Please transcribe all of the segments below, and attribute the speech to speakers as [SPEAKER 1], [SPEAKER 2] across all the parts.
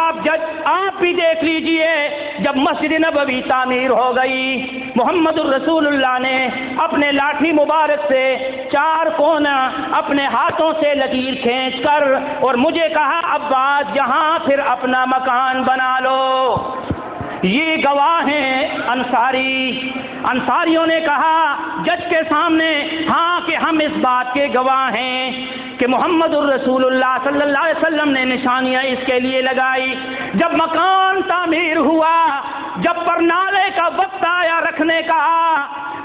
[SPEAKER 1] آپ بھی دیکھ لیجئے، جب مسجد نبوی تعمیر ہو گئی، محمد الرسول اللہ نے اپنے لاٹھی مبارک سے چار کونا اپنے ہاتھوں سے لکیر کھینچ کر اور مجھے کہا عباس یہاں پھر اپنا مکان بنا لو۔ یہ گواہ ہیں انصاریوں نے کہا جج کے سامنے ہاں کہ ہم اس بات کے گواہ ہیں کہ محمد الرسول اللہ صلی اللہ علیہ وسلم نے نشانیاں اس کے لیے لگائی۔ جب مکان تعمیر ہوا، جب پرنالے کا وقت آیا رکھنے کا،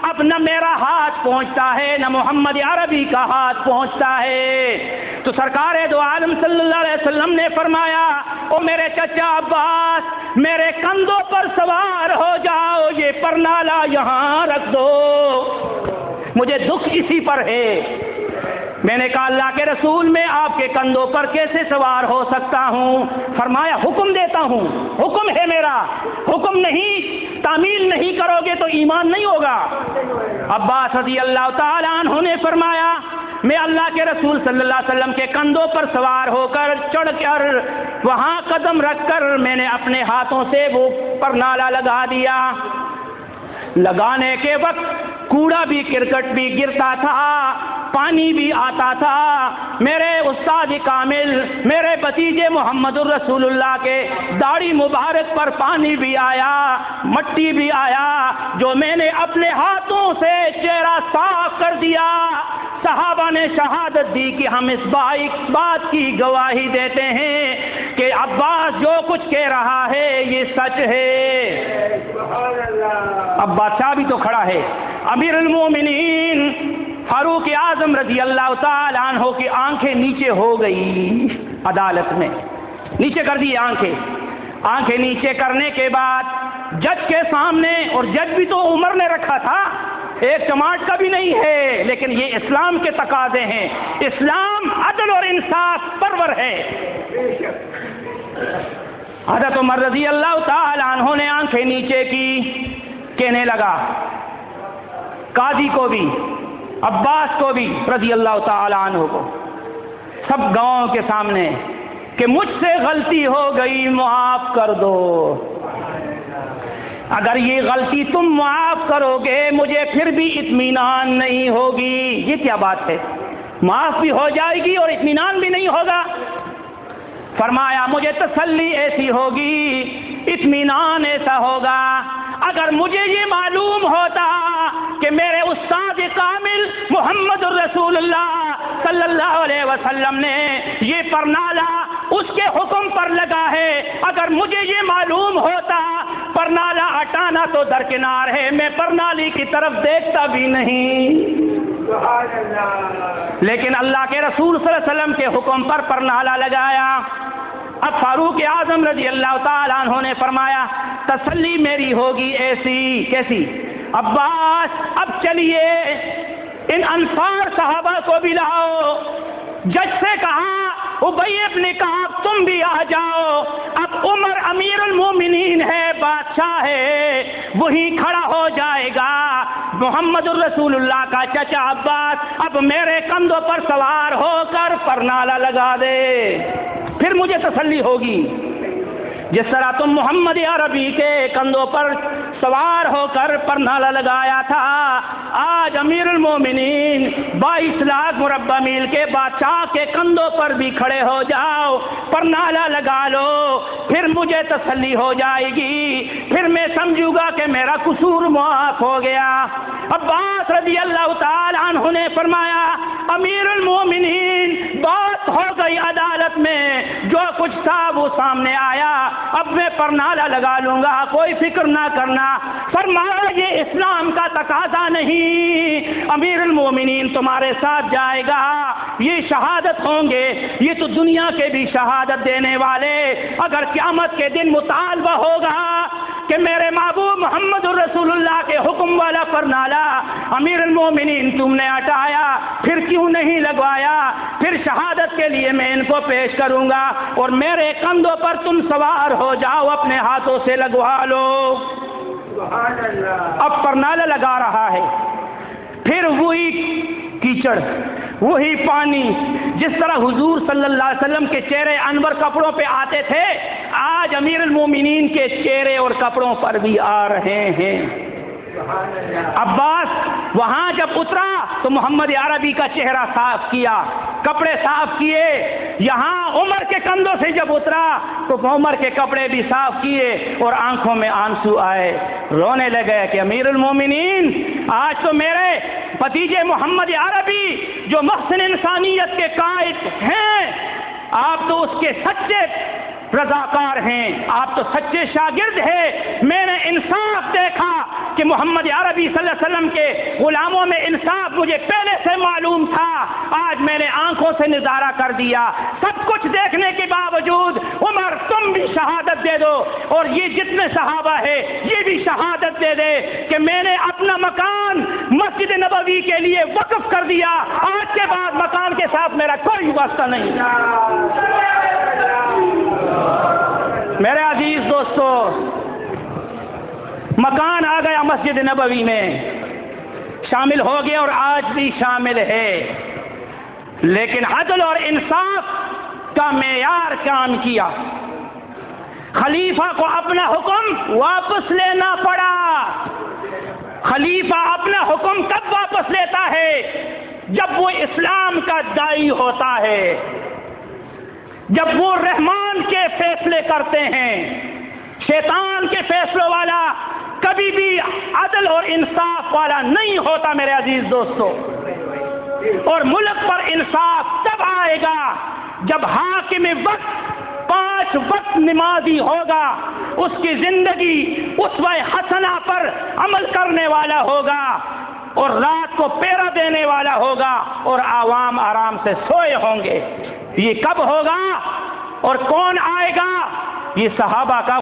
[SPEAKER 1] اب نہ میرا ہاتھ پہنچتا ہے نہ محمد عربی کا ہاتھ پہنچتا ہے، تو سرکار دو عالم صلی اللہ علیہ وسلم نے فرمایا او میرے چچا عباس میرے کندھوں پر سوار ہو جاؤ، یہ پرنالہ یہاں رکھ دو، مجھے دکھ اسی پر ہے۔ میں نے کہا اللہ کے رسول میں آپ کے کندھوں پر کیسے سوار ہو سکتا ہوں؟ فرمایا حکم دیتا ہوں، حکم ہے میرا، حکم نہیں تعمیل نہیں کرو گے تو ایمان نہیں ہوگا۔ عباس رضی اللہ تعالیٰ عنہ نے فرمایا میں اللہ کے رسول صلی اللہ علیہ وسلم کے کندھوں پر سوار ہو کر چڑھ کر وہاں قدم رکھ کر میں نے اپنے ہاتھوں سے وہ پرنالہ لگا دیا۔ لگانے کے وقت کوڑا بھی کرکٹ بھی گرتا تھا، پانی بھی آتا تھا، میرے استاد کامل میرے بھتیجے محمد الرسول اللہ کے داڑھی مبارک پر پانی بھی آیا، مٹی بھی آیا، جو میں نے اپنے ہاتھوں سے چہرہ صاف کر دیا۔ صحابہ نے شہادت دی کہ ہم اس بات کی گواہی دیتے ہیں کہ عباس جو کچھ کہہ رہا ہے یہ سچ ہے۔ اب بادشاہ بھی تو کھڑا ہے، امیر المومنین فاروق اعظم رضی اللہ تعالی عنہ کی آنکھیں نیچے ہو گئی، عدالت میں نیچے کر دی آنکھیں نیچے کرنے کے بعد جج کے سامنے، اور جج بھی تو عمر نے رکھا تھا، ایک چماٹ کا بھی نہیں ہے، لیکن یہ اسلام کے تقاضے ہیں، اسلام عدل اور انصاف پرور ہے۔ حضرت عمر رضی اللہ تعالی عنہ نے آنکھیں نیچے کی، کہنے لگا قاضی کو بھی عباس کو بھی رضی اللہ تعالی عنہ کو سب گواہوں کے سامنے کہ مجھ سے غلطی ہو گئی معاف کر دو، اگر یہ غلطی تم معاف کرو گے مجھے پھر بھی اطمینان نہیں ہوگی۔ یہ کیا بات ہے؟ معاف بھی ہو جائے گی اور اطمینان بھی نہیں ہوگا؟ فرمایا مجھے تسلی ایسی ہوگی، اطمینان ایسا ہوگا اگر مجھے یہ معلوم ہوتا کہ میرے استاد کامل محمد الرسول اللہ صلی اللہ علیہ وسلم نے یہ پرنالہ اس کے حکم پر لگا ہے، اگر مجھے یہ معلوم ہوتا پرنالہ ہٹانا تو درکنار ہے، میں پرنالی کی طرف دیکھتا بھی نہیں۔ لیکن اللہ کے رسول صلی اللہ علیہ وسلم کے حکم پر پرنالہ لگایا۔ اب فاروق اعظم رضی اللہ تعالیٰ عنہ نے فرمایا تسلی میری ہوگی ایسی کیسی؟ عباس اب چلیے ان انصار صحابہ کو بھی لاؤ۔ جج سے کہا ابی ابن کعب تم بھی آ جاؤ، اب عمر امیر المومنین ہے، بادشاہ ہے، وہی کھڑا ہو جائے گا۔ محمد الرسول اللہ کا چچا عباس اب میرے کندھوں پر سوار ہو کر پرنالہ لگا دے، پھر مجھے تسلی ہوگی۔ جس طرح تم محمد عربی کے کندھوں پر سوار ہو کر پرنالہ لگایا تھا، آج امیر المومنین 22 لاکھ مربع میل کے بادشاہ کے کندھوں پر بھی کھڑے ہو جاؤ، پرنالہ لگا لو، پھر مجھے تسلی ہو جائے گی، پھر میں سمجھوں گا کہ میرا قصور معاف ہو گیا۔ عباس رضی اللہ تعالی عنہ نے فرمایا امیر المومنین بات ہو گئی عدالت میں، جو کچھ تھا وہ سامنے آیا، اب میں پرنالہ لگا لوں گا، کوئی فکر نہ کرنا۔ فرمایا یہ اسلام کا تقاضا نہیں، امیر المومنین تمہارے ساتھ جائے گا، یہ شہادت ہوں گے، یہ تو دنیا کے بھی شہادت دینے والے، اگر قیامت کے دن مطالبہ ہوگا کہ میرے محبوب محمد الرسول اللہ کے حکم والا پرنالہ امیر المومنین تم نے ہٹایا، پھر کیوں نہیں لگوایا، پھر شہادت کے لیے میں ان کو پیش کروں گا، اور میرے کندھوں پر تم سوار ہو جاؤ، اپنے ہاتھوں سے لگوا لو۔ اب پرنالہ لگا رہا ہے، پھر وہی کیچڑ، وہی پانی، جس طرح حضور صلی اللہ علیہ وسلم کے چہرے انور کپڑوں پہ آتے تھے، آج امیر المومنین کے چہرے اور کپڑوں پر بھی آ رہے ہیں۔ عباس وہاں جب اترا تو محمد عربی کا چہرہ صاف کیا، کپڑے صاف کیے۔ یہاں عمر کے کندھوں سے جب اترا تو عمر کے کپڑے بھی صاف کیے اور آنکھوں میں آنسو آئے، رونے لگے کہ امیر المومنین، آج تو میرے بھتیجے محمد عربی جو محسن انسانیت کے قائد ہیں، آپ تو اس کے سچے رضاکار ہیں، آپ تو سچے شاگرد ہیں۔ میں نے انصاف دیکھا کہ محمد عربی صلی اللہ علیہ وسلم کے غلاموں میں انصاف مجھے پہلے سے معلوم تھا، آج میں نے آنکھوں سے نظارہ کر دیا۔ سب کچھ دیکھنے کے باوجود عمر تم بھی شہادت دے دو، اور یہ جتنے صحابہ ہیں یہ بھی شہادت دے دے کہ میں نے اپنا مکان مسجد نبوی کے لیے وقف کر دیا، آج کے بعد مکان کے ساتھ میرا کوئی واسطہ نہیں۔ میرے عزیز دوستو، مکان آ گیا مسجد نبوی میں، شامل ہو گیا اور آج بھی شامل ہے، لیکن عدل اور انصاف کا معیار کام کیا۔ خلیفہ کو اپنا حکم واپس لینا پڑا۔ خلیفہ اپنا حکم کب واپس لیتا ہے؟ جب وہ اسلام کا داعی ہوتا ہے، جب وہ رحمان کے فیصلے کرتے ہیں۔ شیطان کے فیصلوں والا کبھی بھی عدل اور انصاف والا نہیں ہوتا میرے عزیز دوستو۔ اور ملک پر انصاف تب آئے گا جب حاکم وقت 5 وقت نمازی ہوگا، اس کی زندگی اسوہ حسنہ پر عمل کرنے والا ہوگا، اور رات کو پہرا دینے والا ہوگا، اور عوام آرام سے سوئے ہوں گے۔ یہ کب ہوگا اور کون آئے گا؟ یہ صحابہ کا